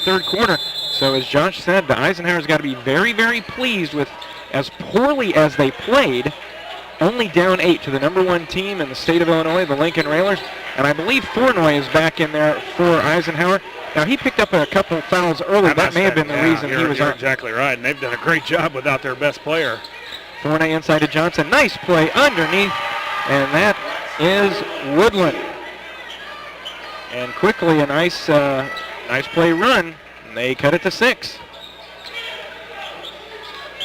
third quarter. So as Josh said, the Eisenhower's got to be very, very pleased with as poorly as they played, only down 8 to the number 1 team in the state of Illinois, the Lincoln Railers. And I believe Fornoy is back in there for Eisenhower. Now, he picked up a couple fouls early. That may have been the reason he was You're on. exactly right, and they've done a great job without their best player. Forney inside to Johnson. Nice play underneath, and that is Woodland. And quickly a nice play run, and they cut it to 6.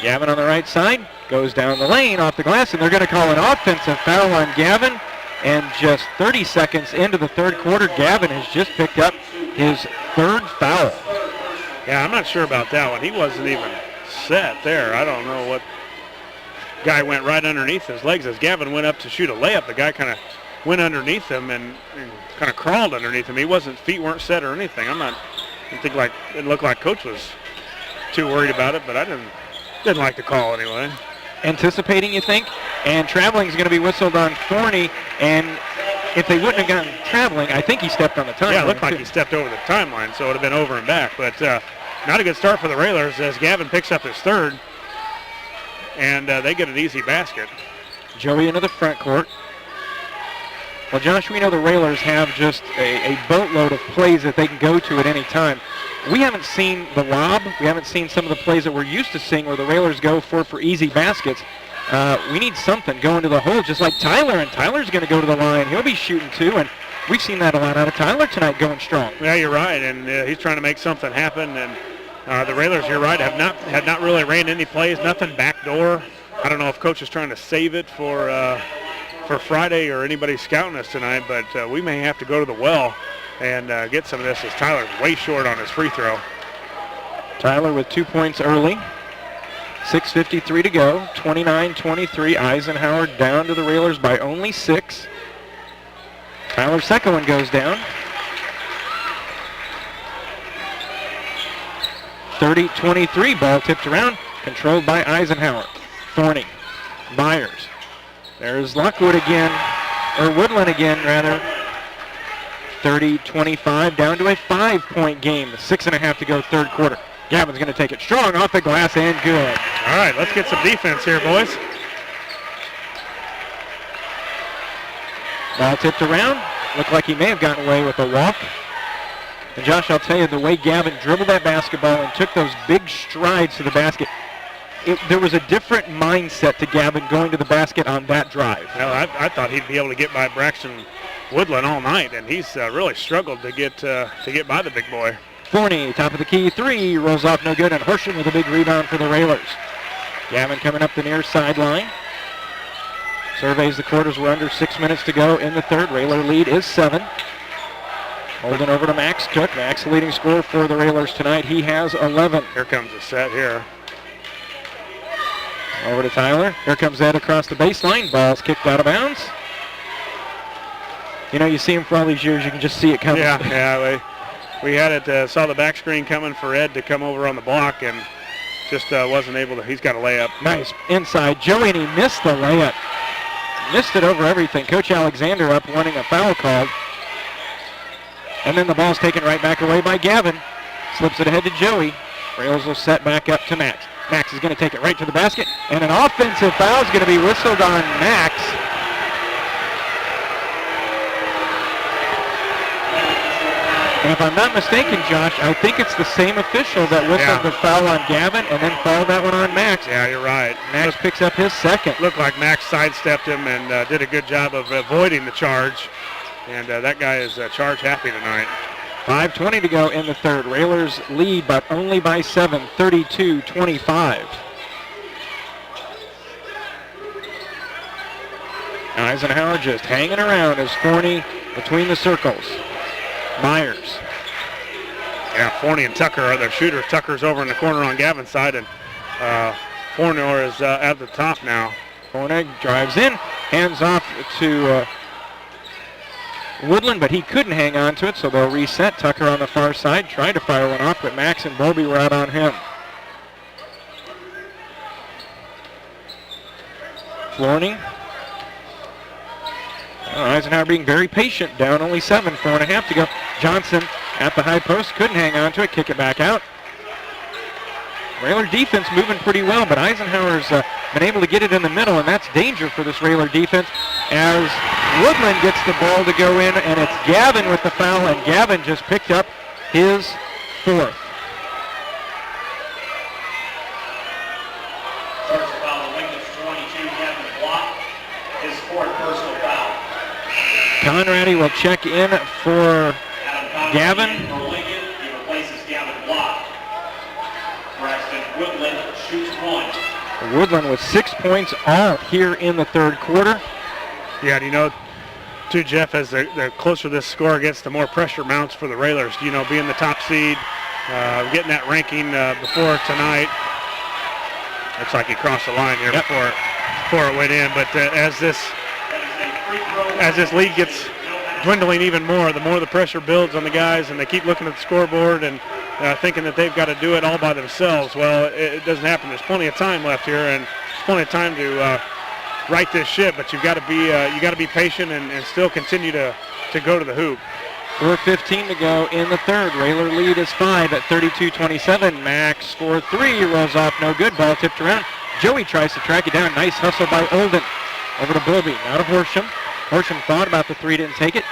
Gavin on the right side goes down the lane off the glass, and they're going to call an offensive foul on Gavin. And just 30 seconds into the third quarter, Gavin has just picked up his 3rd foul. Yeah, I'm not sure about that one. He wasn't even set there. I don't know what. Guy went right underneath his legs as Gavin went up to shoot a layup. The guy kind of went underneath him and kind of crawled underneath him. Feet weren't set or anything. I think it looked like Coach was too worried about it, but I didn't like the call anyway. Anticipating, you think? And traveling is going to be whistled on Forney. And if they wouldn't have gotten traveling, I think he stepped on the timeline. Yeah, it looked like he stepped over the timeline, so it would have been over and back. But not a good start for the Railers as Gavin picks up his 3rd. And they get an easy basket. Joey into the front court. Well, Josh, we know the Railers have just a boatload of plays that they can go to at any time. We haven't seen the lob. We haven't seen some of the plays that we're used to seeing where the Railers go for easy baskets. We need something going to the hole, just like Tyler, and Tyler's going to go to the line. He'll be shooting too, and we've seen that a lot out of Tyler tonight, going strong. Yeah, you're right, and he's trying to make something happen. And the Railers, you're right, have not really ran any plays, nothing backdoor. I don't know if Coach is trying to save it for Friday or anybody scouting us tonight, but we may have to go to the well and get some of this as Tyler's way short on his free throw. Tyler with 2 points early. 6:53 to go. 29-23. Eisenhower down to the Railers by only 6. Tyler's second one goes down. 30-23. Ball tipped around. Controlled by Eisenhower. Forney. Myers. There's Lockwood again. Or Woodland again, rather. 30-25. Down to a 5-point game. 6.5 to go third quarter. Gavin's going to take it strong off the glass and good. All right, let's get some defense here, boys. Ball tipped around. Looked like he may have gotten away with a walk. And Josh, I'll tell you, the way Gavin dribbled that basketball and took those big strides to the basket, there was a different mindset to Gavin going to the basket on that drive. Well, I thought he'd be able to get by Braxton Woodland all night, and he's really struggled to get by the big boy. Forney, top of the key, 3, rolls off no good, and Horsham with a big rebound for the Railers. Gavin coming up the near sideline. Surveys the quarters. We're under 6 minutes to go in the third. Railer lead is 7. Holding over to Max Cook. Max, leading scorer for the Railers tonight. He has 11. Here comes the set here. Over to Tyler. Here comes Ed across the baseline. Ball's kicked out of bounds. You know, you see him for all these years, you can just see it coming. Yeah, we had it, saw the back screen coming for Ed to come over on the block and just wasn't able to. He's got a layup. Nice inside. Joey, and he missed the layup. Missed it over everything. Coach Alexander up wanting a foul called. And then the ball's taken right back away by Gavin. Slips it ahead to Joey. Rails will set back up to Max. Max is going to take it right to the basket. And an offensive foul is going to be whistled on Max. And if I'm not mistaken, Josh, I think it's the same official that whistled the foul on Gavin and then called that one on Max. Yeah, you're right. Max picks up his second. Looked like Max sidestepped him and did a good job of avoiding the charge. And that guy is charge happy tonight. 5:20 to go in the third. Railers lead, but only by 7, 32-25. Eisenhower just hanging around as Forney between the circles. Myers. Yeah, Forney and Tucker are their shooters. Tucker's over in the corner on Gavin's side, and Forney is at the top now. Forney drives in, hands off to Woodland, but he couldn't hang on to it, so they'll reset. Tucker on the far side, tried to fire one off, but Max and Bobby were out on him. Forney. Eisenhower being very patient, down only 7, 4.5 to go. Johnson at the high post. Couldn't hang on to it. Kick it back out. Railer defense moving pretty well, but Eisenhower's been able to get it in the middle, and that's danger for this Railer defense as Woodland gets the ball to go in, and it's Gavin with the foul, and Gavin just picked up his fourth. Personal foul, the Lincoln's 22, Gavin blocked his fourth personal foul. Conrady will check in for Gavin. For Lincoln, he replaces Gavin Block. Braxton Woodland shoots one. Woodland with 6 points all here in the third quarter. Yeah, you know, too, Jeff, as the closer this score gets, the more pressure mounts for the Railers. You know, being the top seed, getting that ranking before tonight. Looks like he crossed the line here before it went in. But as this lead gets dwindling even more, the more the pressure builds on the guys, and they keep looking at the scoreboard and thinking that they've got to do it all by themselves. Well, it doesn't happen. There's plenty of time left here, and plenty of time to right this ship. But you've got to be patient and still continue to go to the hoop. 4:15 to go in the third. Railer lead is 5 at 32-27. Max for 3, rolls off, no good. Ball tipped around. Joey tries to track it down. Nice hustle by Olden. Over to Bilby, now to Horsham. Horsham thought about the 3, didn't take it.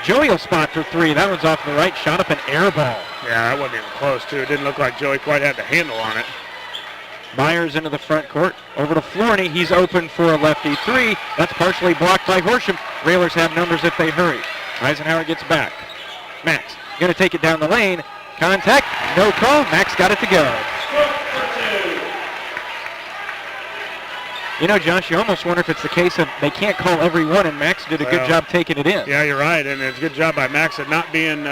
Joey will spot for 3. That one's off the right, shot up an air ball. Yeah, that wasn't even close, too. It didn't look like Joey quite had the handle on it. Myers into the front court. Over to Florney. He's open for a lefty 3. That's partially blocked by Horsham. Railers have numbers if they hurry. Eisenhower gets back. Max going to take it down the lane. Contact, no call. Max got it to go. You know, Josh, you almost wonder if it's the case of they can't call every one, and Max did a good job taking it in. Yeah, you're right, and it's a good job by Max at not being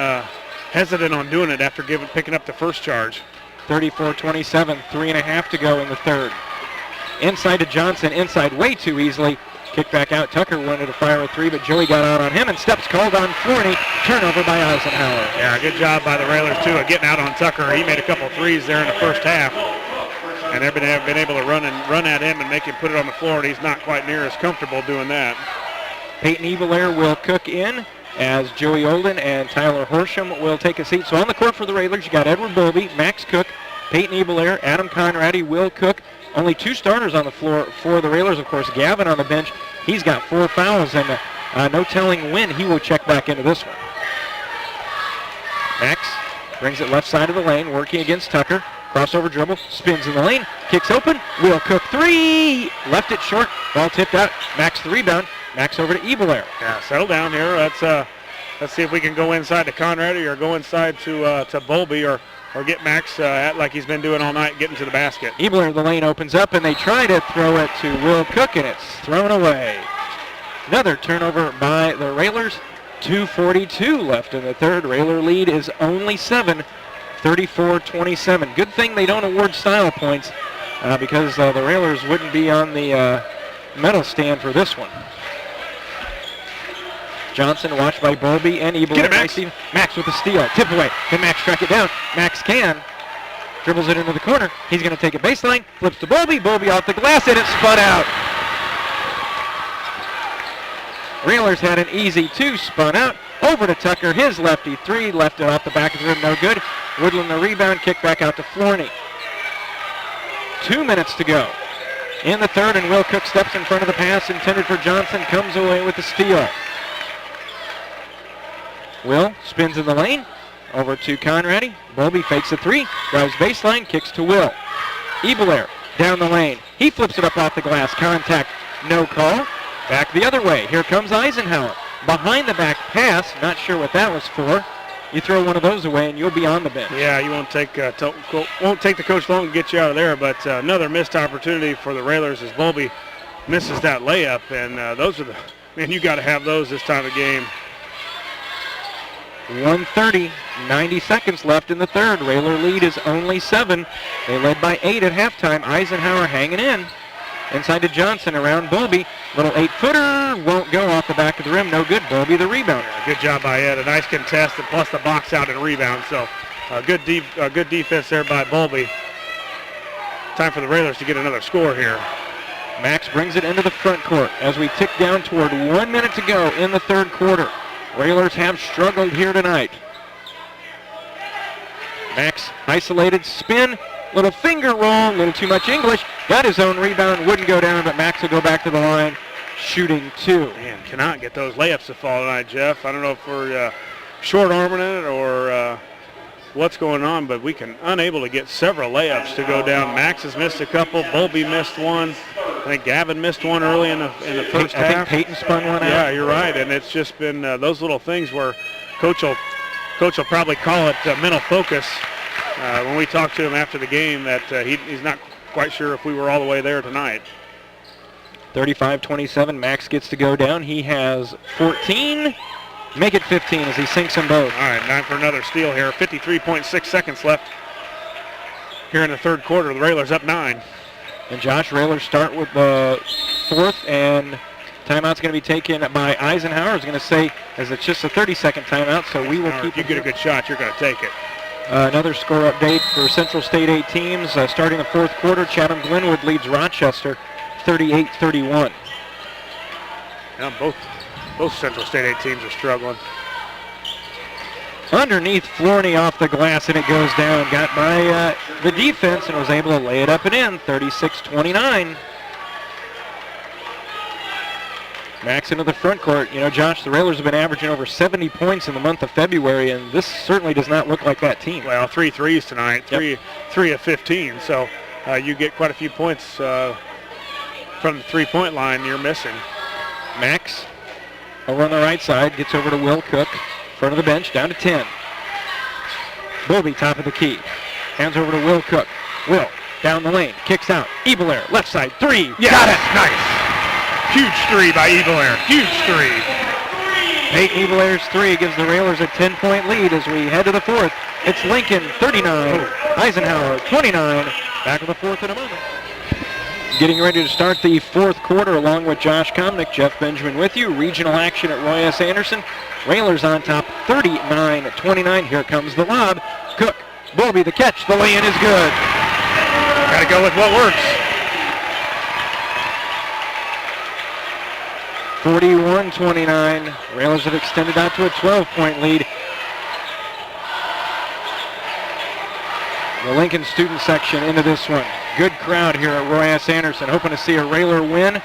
hesitant on doing it after picking up the first charge. 34-27, 3.5 to go in the third. Inside to Johnson, inside way too easily. Kick back out. Tucker wanted to fire a 3, but Joey got out on him, and steps called on Florney. Turnover by Eisenhower. Yeah, good job by the Railers, too, of getting out on Tucker. He made a couple threes there in the first half. And they've been able to run at him and make him put it on the floor, and he's not quite near as comfortable doing that. Peyton Evelair will cook in as Joey Olden and Tyler Horsham will take a seat. So on the court for the Railers, you got Edward Bilby, Max Cook, Peyton Evelair, Adam Conrady, Will Cook. Only 2 starters on the floor for the Railers. Of course, Gavin on the bench. He's got 4 fouls, and no telling when he will check back into this one. Max brings it left side of the lane, working against Tucker. Crossover dribble, spins in the lane, kicks open. Will Cook 3, left it short. Ball tipped out. Max the rebound. Max over to Evelair. Yeah, settle down here. Let's see if we can go inside to Conrady or go inside to Bowlby or get Max at like he's been doing all night, getting to the basket. Evelair, the lane opens up, and they try to throw it to Will Cook, and it's thrown away. Another turnover by the Railers. 2:42 left in the third. Railer lead is only 7. 34-27. Good thing they don't award style points because the Railers wouldn't be on the medal stand for this one. Johnson watched by Bowlby and Ebel. Max with the steal. Tip away. Can Max track it down? Max can. Dribbles it into the corner. He's going to take it baseline. Flips to Bowlby. Bowlby off the glass, and it spun out. Railers had an easy 2, spun out. Over to Tucker, his lefty 3, left it off the back of the rim, no good. Woodland the rebound, kick back out to Florney. 2 minutes to go in the third, and Will Cook steps in front of the pass intended for Johnson, comes away with the steal. Will spins in the lane, over to Conrady. Bowlby fakes a 3, drives baseline, kicks to Will. Ebelair down the lane. He flips it up off the glass, contact, no call. Back the other way, here comes Eisenhower. Behind the back pass, not sure what that was for. You throw one of those away and you'll be on the bench. Yeah, you won't take the coach long to get you out of there, but another missed opportunity for the Railers as Bowlby misses that layup, and those are you got to have those this time of game. 1:30, 90 seconds left in the third. Railer lead is only 7. They led by 8 at halftime. Eisenhower hanging in. Inside to Johnson around Bowlby. Little 8-footer won't go off the back of the rim. No good. Bowlby the rebounder. Good job by Ed. A nice contest and plus the box out and rebound. So good defense there by Bowlby. Time for the Railers to get another score here. Max brings it into the front court as we tick down toward 1 minute to go in the third quarter. Railers have struggled here tonight. Max isolated, spin, little finger roll, a little too much English. Got his own rebound, wouldn't go down, but Max will go back to the line, shooting 2. Man, cannot get those layups to fall tonight, Jeff. I don't know if we're short-arming it or what's going on, but we can unable to get several layups to go down. Max has missed a couple. Bowlby missed one. I think Gavin missed one early in the first half. I think Peyton spun one out. Yeah, you're right, and it's just been those little things where Coach will probably call it mental focus when we talk to him after the game that he's not quite sure if we were all the way there tonight. 35-27, Max gets to go down. He has 14. Make it 15 as he sinks them both. All right, time for another steal here. 53.6 seconds left here in the third quarter. The Railers up 9. And Josh, Railers start with the 4th, and timeout's going to be taken by Eisenhower. Is going to say, as it's just a 30-second timeout, so we will keep. If you get a good shot, you're going to take it. Another score update for Central State 8 teams. Starting the 4th quarter, Chatham-Glenwood leads Rochester 38-31. Yeah, both Central State 8 teams are struggling. Underneath Florney off the glass, and it goes down. Got by the defense and was able to lay it up and in, 36-29. Max into the front court. You know, Josh, the Railers have been averaging over 70 points in the month of February, and this certainly does not look like that team. Well, 3 threes tonight, Yep. three of 15, so you get quite a few points from the three-point line you're missing. Max over on the right side, gets over to Will Cook, front of the bench, down to 10. Bowlby, top of the key. Hands over to Will Cook. Will, down the lane, kicks out. Ebelair, left side, 3. Yeah, Got it! nice. Huge 3 by Ebelair. Huge 3. Peyton Ebelair's 3 gives the Railers a 10-point lead as we head to the 4th. It's Lincoln, 39. Eisenhower, 29. Back with the 4th in a moment. Getting ready to start the 4th quarter along with Josh Komnick, Jeff Benjamin with you. Regional action at Roy S. Anderson. Railers on top, 39-29. Here comes the lob. Cook, Bowlby the catch. The lay-in is good. Got to go with what works. 41-29. Railers have extended out to a 12-point lead. The Lincoln student section into this one. Good crowd here at Roy S. Anderson, hoping to see a Railer win.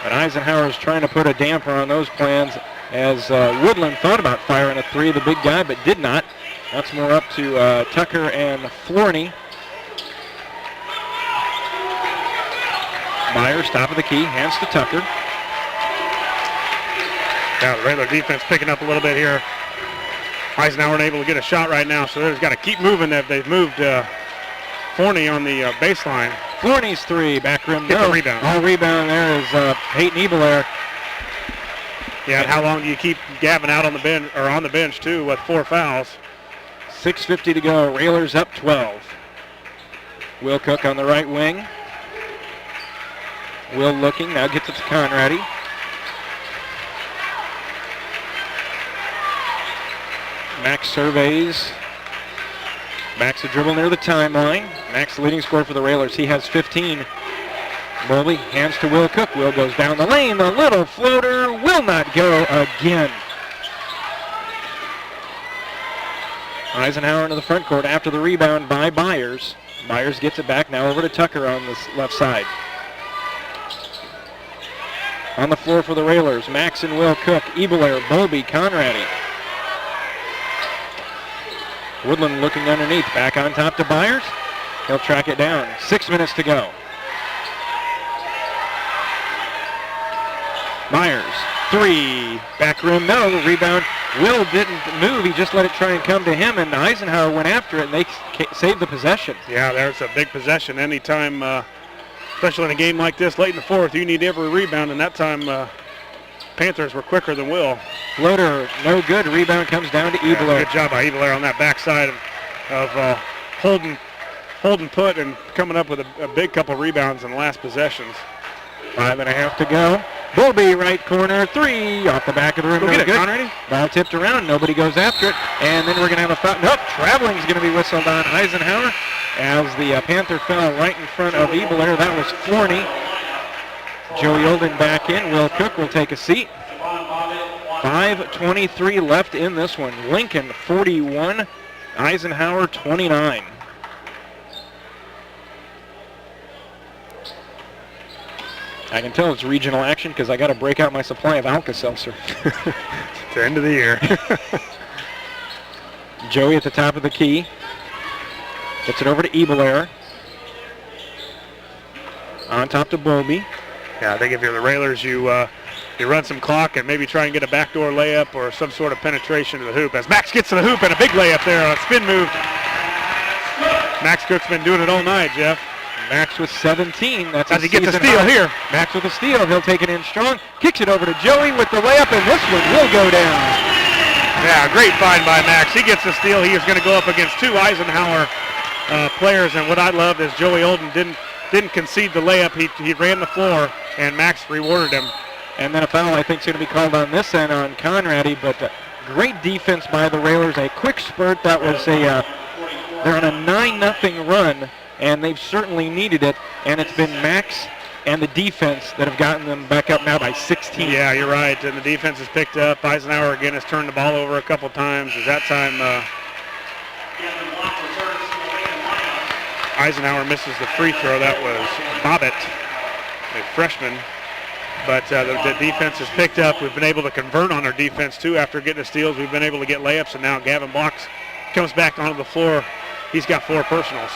But Eisenhower is trying to put a damper on those plans as Woodland thought about firing a 3, the big guy, but did not. That's more up to Tucker and Florney. Myers, top of the key, hands to Tucker. Now the Railer defense picking up a little bit here. Eisenhower unable to get a shot right now, so they've got to keep moving. They've moved Forney on the baseline. Florney's 3, back rim. Get the rebound. All rebound there is Peyton Ebelair. Yeah, and how long do you keep Gavin out on the bench, or on the bench too, with 4 fouls? 6:50 to go. Railers up 12. Will Cook on the right wing. Will looking, now gets it to Conrady. Max surveys. Max a dribble near the timeline. Max the leading scorer for the Railers. He has 15. Bowlby hands to Will Cook. Will goes down the lane. The little floater will not go again. Eisenhower into the front court after the rebound by Byers. Byers gets it back now over to Tucker on the left side. On the floor for the Railers, Max and Will Cook, Ebelair, Bowlby, Conrady. Woodland looking underneath, back on top to Byers. He'll track it down. 6 minutes to go. Myers, 3, back rim, no, the rebound. Will didn't move, he just let it try and come to him, and Eisenhower went after it, and they saved the possession. Yeah, there's a big possession. Anytime, especially in a game like this, late in the 4th, you need every rebound, and that time Panthers were quicker than Will. Floater, no good. Rebound comes down to Ebelair. Good job by Ebelair on that backside of holding put and coming up with a big couple rebounds in the last possessions. 5.5 to go. Bowlby, right corner, 3, off the back of the rim. Go No get it, good. Conrady. Ball tipped around, nobody goes after it, and then we're going to have a foul. Nope, traveling's going to be whistled on Eisenhower as the Panther fell right in front of Ebelair. That was Florney. Joey Olden back in. Will Cook will take a seat. 5:23 left in this one. Lincoln 41, Eisenhower 29. I can tell it's regional action because I got to break out my supply of Alka-Seltzer. It's the end of the year. Joey at the top of the key. Gets it over to Ebelair. On top to Bowlby. Yeah, I think if you're the Railers, you run some clock and maybe try and get a backdoor layup or some sort of penetration to the hoop. As Max gets to the hoop and a big layup there on a spin move. Max Cook's been doing it all night, Jeff. Max with 17. That's as he gets a steal here. Max with a steal. He'll take it in strong. Kicks it over to Joey with the layup, and this one will go down. Yeah, great find by Max. He gets the steal. He is going to go up against two Eisenhower players, and what I loved is Joey Olden didn't concede the layup. He ran the floor, and Max rewarded him. And then a foul, I think, is going to be called on this end on Conradi, but great defense by the Railers. A quick spurt. That was they're on a 9-0 run, and they've certainly needed it. And it's been Max and the defense that have gotten them back up now by 16. Yeah, you're right. And the defense has picked up. Eisenhower again has turned the ball over a couple times. At that time, Eisenhower misses the free throw. That was Bobbitt, a freshman. But the defense has picked up. We've been able to convert on our defense, too. After getting the steals, we've been able to get layups, and now Gavin Blocks comes back onto the floor. He's got 4 personals.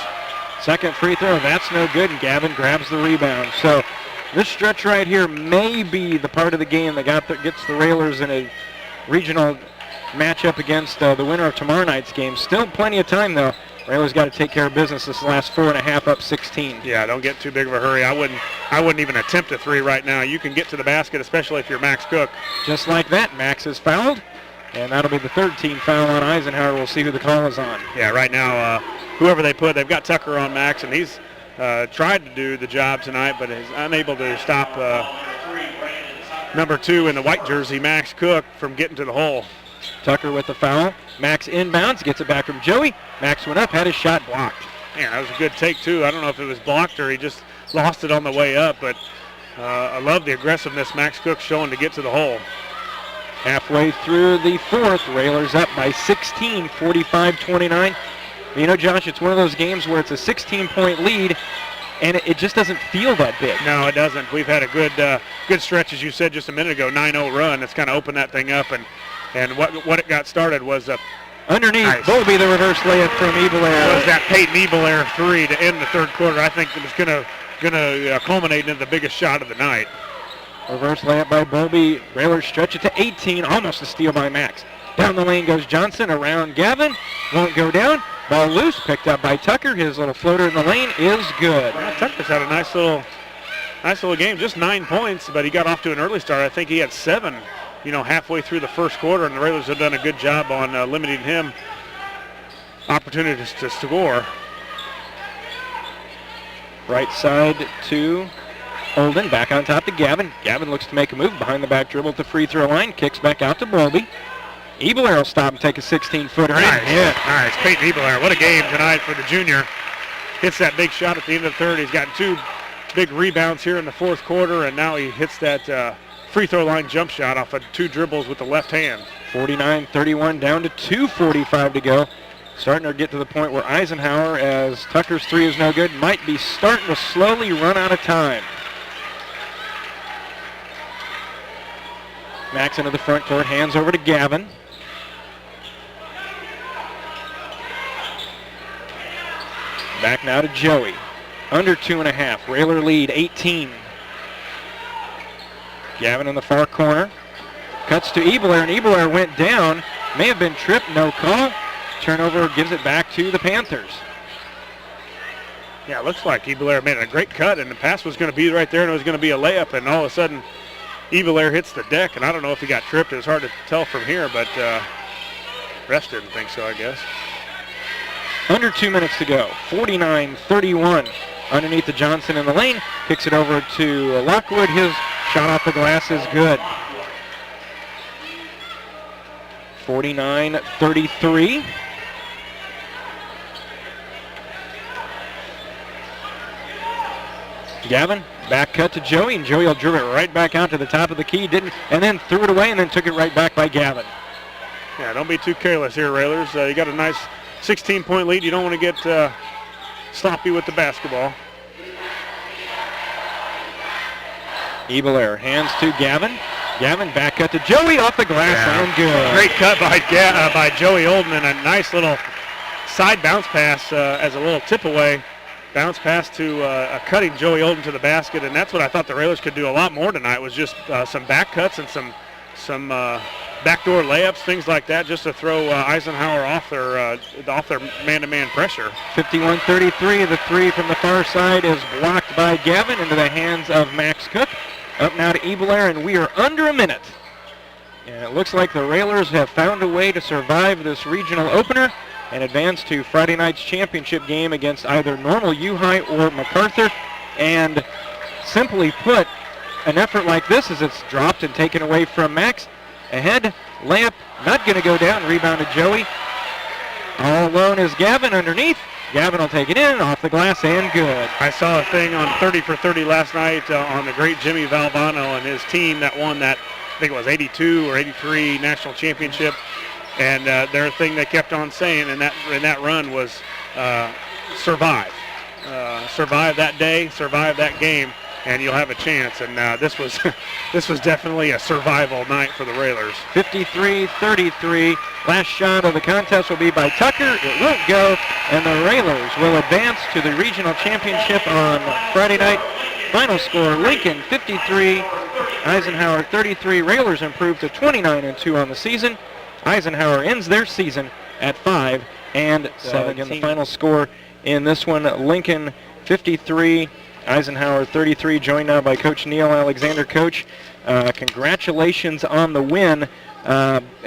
Second free throw, that's no good, and Gavin grabs the rebound. So this stretch right here may be the part of the game that gets the Railers in a regional matchup against the winner of tomorrow night's game. Still plenty of time, though. Railers got to take care of business this last 4.5 up 16. Yeah, don't get too big of a hurry. I wouldn't even attempt a three right now. You can get to the basket, especially if you're Max Cook. Just like that, Max is fouled, and that'll be the third team foul on Eisenhower. We'll see who the call is on. Yeah, right now, whoever they put, they've got Tucker on Max, and he's tried to do the job tonight, but is unable to stop number 2 in the white jersey, Max Cook, from getting to the hole. Tucker with the foul. Max inbounds, gets it back from Joey. Max went up, had his shot blocked. Man, that was a good take, too. I don't know if it was blocked or he just lost it on the way up, but I love the aggressiveness Max Cook's showing to get to the hole. Halfway through the fourth, Railers up by 16, 45-29. You know, Josh, it's one of those games where it's a 16-point lead, and it just doesn't feel that big. No, it doesn't. We've had a good stretch, as you said just a minute ago, 9-0 run. It's kind of opened that thing up, and what it got started was underneath, nice. Bowlby, the reverse layup from Ebelair. Was that Peyton Ebelair 3 to end the third quarter. I think it was going to culminate into the biggest shot of the night. Reverse layup by Bowlby. Railers stretch it to 18, almost a steal by Max. Down the lane goes Johnson, around Gavin, won't go down. Ball loose, picked up by Tucker. His little floater in the lane is good. Well, Tucker's had a nice little game, just 9 points, but he got off to an early start. I think he had 7, halfway through the first quarter, and the Railers have done a good job on limiting him opportunities to score. Right side to Olden, back on top to Gavin. Gavin looks to make a move behind the back dribble at the free throw line, kicks back out to Bowlby. Ebelair will stop and take a 16-footer. Nice. Peyton Ebelair, what a game tonight for the junior. Hits that big shot at the end of the third. He's got 2 big rebounds here in the fourth quarter, and now he hits that free throw line jump shot off of 2 dribbles with the left hand. 49-31, down to 2:45 to go. Starting to get to the point where Eisenhower, as Tucker's 3 is no good, might be starting to slowly run out of time. Max into the front court, hands over to Gavin. Back now to Joey. Under 2.5. Railer lead, 18. Gavin in the far corner. Cuts to Ebelair, and Ebelair went down. May have been tripped, no call. Turnover gives it back to the Panthers. Yeah, it looks like Ebelair made a great cut, and the pass was going to be right there, and it was going to be a layup, and all of a sudden, Ebelair hits the deck, and I don't know if he got tripped. It was hard to tell from here, but refs didn't think so, I guess. Under 2 minutes to go. 49-31. Underneath the Johnson in the lane. Kicks it over to Lockwood. His shot off the glass is good. 49-33. Gavin Back cut to Joey, and Joey will drive it right back out to the top of the key, and then threw it away, and then took it right back by Gavin. Yeah, don't be too careless here, Railers. You got a nice 16-point lead. You don't want to get sloppy with the basketball. Ebelair hands to Gavin. Gavin back cut to Joey, off the glass, and good. Great cut by Joey Olden, and a nice little side bounce pass as a little tip away. Bounce pass to a cutting Joey Olden to the basket, and that's what I thought the Railers could do a lot more tonight, was just some back cuts and some backdoor layups, things like that, just to throw Eisenhower off their man-to-man pressure. 51-33, the three from the far side is blocked by Gavin into the hands of Max Cook. Up now to Ebelair, and we are under a minute. And it looks like the Railers have found a way to survive this regional opener and advance to Friday night's championship game against either Normal U-High or MacArthur. And simply put, an effort like this, as it's dropped and taken away from Max. Ahead, layup, not going to go down, rebounded Joey. All alone is Gavin underneath. Gavin will take it in, off the glass, and good. I saw a thing on 30 for 30 last night on the great Jimmy Valvano and his team that won that, I think it was 82 or 83 national championship. And their thing they kept on saying in that run was survive. Survive that day, survive that game, and you'll have a chance. And this was definitely a survival night for the Railers. 53-33. Last shot of the contest will be by Tucker. It won't go, and the Railers will advance to the regional championship on Friday night. Final score, Lincoln 53, Eisenhower 33. Railers improved to 29-2 on the season. Eisenhower ends their season at 5-7. Again, the final score in this one, Lincoln 53, Eisenhower 33, joined now by Coach Neil Alexander. Coach, congratulations on the win.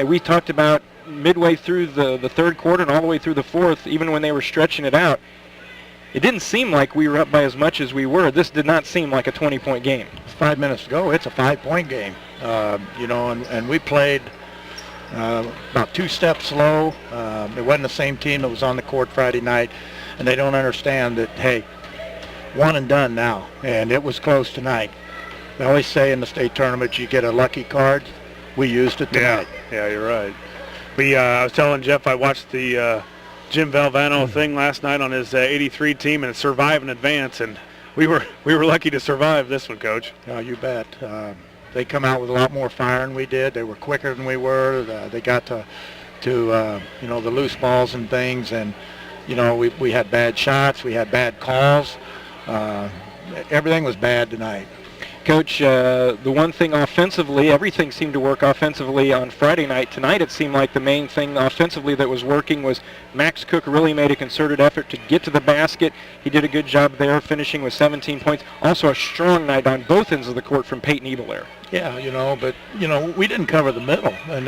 We talked about midway through the third quarter and all the way through the fourth, even when they were stretching it out, it didn't seem like we were up by as much as we were. This did not seem like a 20-point game. 5 minutes to go, it's a 5-point game. And we played about 2 steps slow. It wasn't the same team that was on the court Friday night, and they don't understand that, hey, one and done now, and it was close tonight. They always say in the state tournament you get a lucky card. We used it tonight. Yeah, you're right. I was telling Jeff I watched the Jim Valvano thing last night on his 83 team and survive and advance, and we were lucky to survive this one, Coach. Oh, you bet. They come out with a lot more fire than we did. They were quicker than we were. They got to the loose balls and things, and we had bad shots. We had bad calls. Everything was bad tonight. Coach, the one thing offensively, everything seemed to work offensively on Friday night. Tonight it seemed like the main thing offensively that was working was Max Cook really made a concerted effort to get to the basket. He did a good job there, finishing with 17 points. Also a strong night on both ends of the court from Peyton Ebelair. Yeah, but we didn't cover the middle, and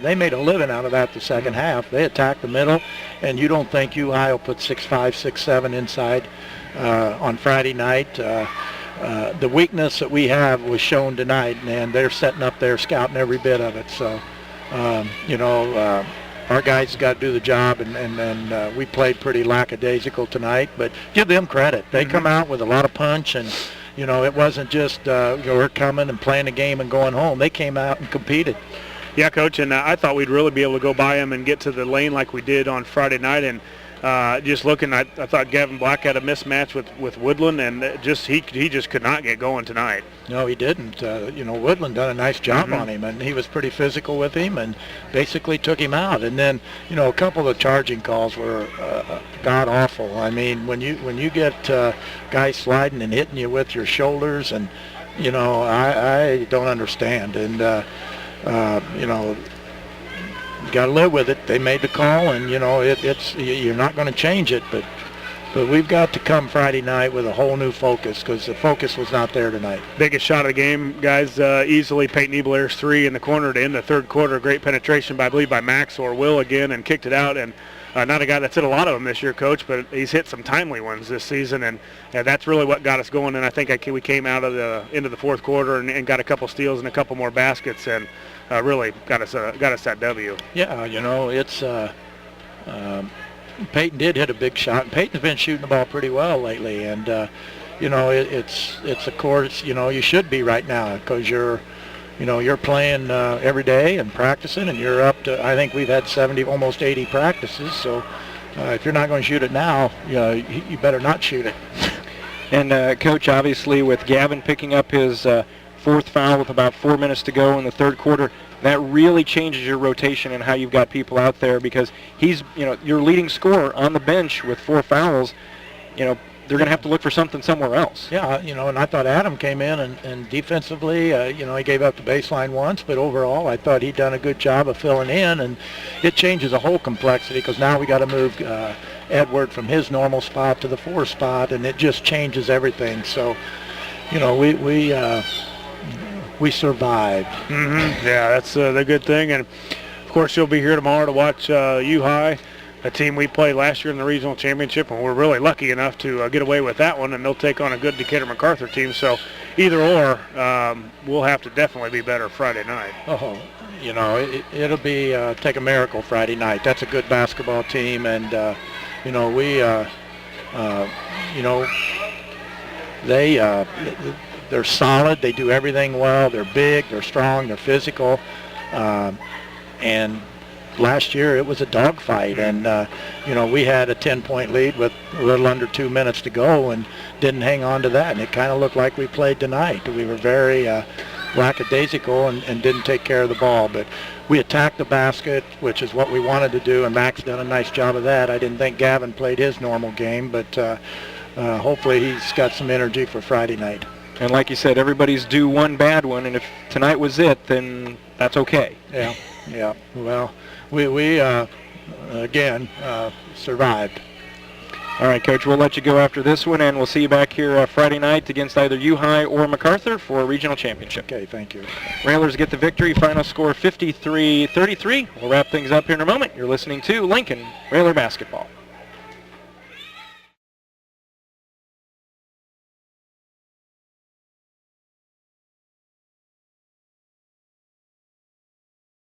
they made a living out of that the second half. They attacked the middle, and you don't think U-High will put 6'5", 6'7" inside on Friday night. The weakness that we have was shown tonight, and they're setting up there, scouting every bit of it. So, our guys got to do the job, and we played pretty lackadaisical tonight. But give them credit; they come out with a lot of punch, and it wasn't just we're coming and playing a game and going home. They came out and competed. Yeah, Coach, and I thought we'd really be able to go by them and get to the lane like we did on Friday night, and. Just looking, I thought Gavin Black had a mismatch with Woodland, and he just could not get going tonight. No, he didn't. Woodland done a nice job on him, and he was pretty physical with him and basically took him out. And then, a couple of the charging calls were god awful. I mean, when you get guys sliding and hitting you with your shoulders, and I don't understand. And you got to live with it. They made the call, and it's you're not going to change it. But we've got to come Friday night with a whole new focus, because the focus was not there tonight. Biggest shot of the game, guys. Easily Peyton Ebelair's 3 in the corner to end the third quarter. Great penetration, I believe, by Max or Will again, and kicked it out. And not a guy that's hit a lot of them this year, Coach, but he's hit some timely ones this season, and that's really what got us going. And I think we came out of into the fourth quarter and got a couple steals and a couple more baskets, and really got us that W. Yeah, it's Peyton did hit a big shot. Peyton's been shooting the ball pretty well lately, and it's a course, you should be right now because you're playing every day and practicing, and you're up to, I think we've had 70, almost 80 practices. So if you're not going to shoot it now, you better not shoot it. And Coach, obviously with Gavin picking up his fourth foul with about 4 minutes to go in the third quarter, that really changes your rotation and how you've got people out there, because he's, your leading scorer on the bench with 4 fouls. They're going to have to look for something somewhere else. Yeah, and I thought Adam came in and defensively, he gave up the baseline once, but overall I thought he'd done a good job of filling in, and it changes the whole complexity because now we got to move Edward from his normal spot to the 4 spot, and it just changes everything. So, we survived. Mm-hmm. Yeah, that's the good thing. And of course, you'll be here tomorrow to watch U-High, a team we played last year in the regional championship, and we're really lucky enough to get away with that one, and they'll take on a good Decatur MacArthur team. So either or, we'll have to definitely be better Friday night. Oh, it'll be take a miracle Friday night. That's a good basketball team, and they're solid. They do everything well. They're big. They're strong. They're physical, and last year it was a dogfight, and we had a 10-point lead with a little under 2 minutes to go and didn't hang on to that, and it kind of looked like we played tonight. We were very lackadaisical and didn't take care of the ball, but we attacked the basket, which is what we wanted to do, and Mac's done a nice job of that. I didn't think Gavin played his normal game, but hopefully he's got some energy for Friday night. And like you said, everybody's due one bad one, and if tonight was it, then that's okay. Yeah. Well, we again survived. All right, Coach, we'll let you go after this one, and we'll see you back here Friday night against either U-High or MacArthur for a regional championship. Okay, thank you. Railers get the victory. Final score 53-33. We'll wrap things up here in a moment. You're listening to Lincoln Railer Basketball.